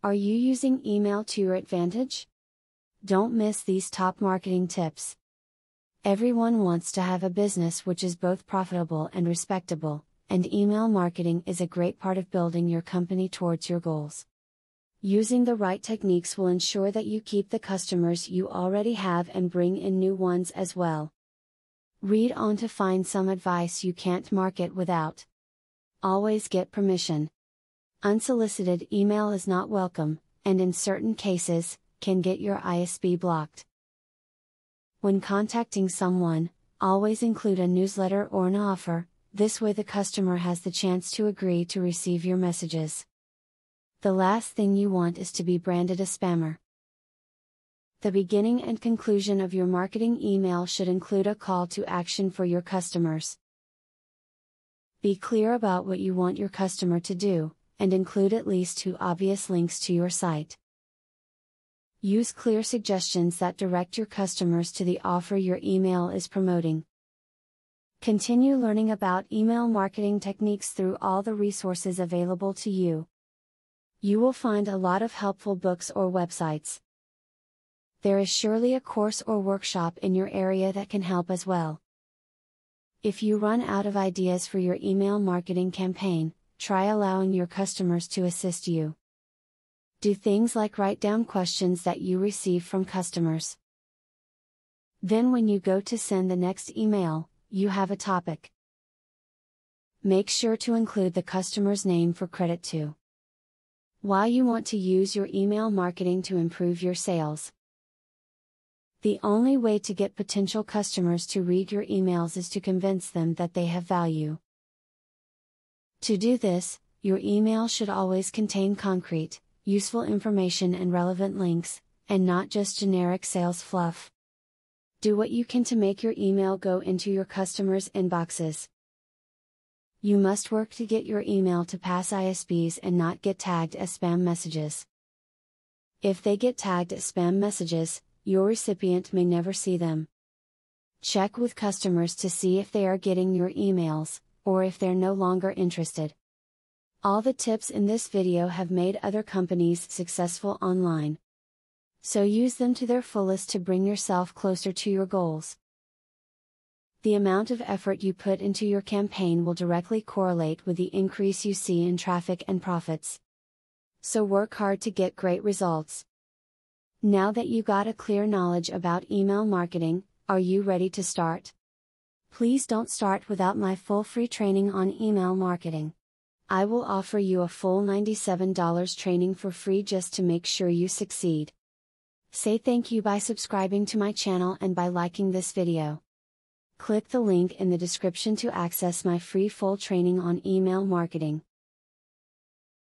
Are you using email to your advantage? Don't miss these top marketing tips. Everyone wants to have a business which is both profitable and respectable, and email marketing is a great part of building your company towards your goals. Using the right techniques will ensure that you keep the customers you already have and bring in new ones as well. Read on to find some advice you can't market without. Always get permission. Unsolicited email is not welcome, and in certain cases, can get your ISP blocked. When contacting someone, always include a newsletter or an offer, this way the customer has the chance to agree to receive your messages. The last thing you want is to be branded a spammer. The beginning and conclusion of your marketing email should include a call to action for your customers. Be clear about what you want your customer to do, and include at least 2 obvious links to your site. Use clear suggestions that direct your customers to the offer your email is promoting. Continue learning about email marketing techniques through all the resources available to you. You will find a lot of helpful books or websites. There is surely a course or workshop in your area that can help as well. If you run out of ideas for your email marketing campaign, try allowing your customers to assist you. Do things like write down questions that you receive from customers. Then when you go to send the next email, you have a topic. Make sure to include the customer's name for credit too. Why you want to use your email marketing to improve your sales. The only way to get potential customers to read your emails is to convince them that they have value. To do this, your email should always contain concrete, useful information and relevant links, and not just generic sales fluff. Do what you can to make your email go into your customers' inboxes. You must work to get your email to pass ISPs and not get tagged as spam messages. If they get tagged as spam messages, your recipient may never see them. Check with customers to see if they are getting your emails, or if they're no longer interested. All the tips in this video have made other companies successful online. So use them to their fullest to bring yourself closer to your goals. The amount of effort you put into your campaign will directly correlate with the increase you see in traffic and profits. So work hard to get great results. Now that you got a clear knowledge about email marketing, are you ready to start? Please don't start without my full free training on email marketing. I will offer you a full $97 training for free just to make sure you succeed. Say thank you by subscribing to my channel and by liking this video. Click the link in the description to access my free full training on email marketing.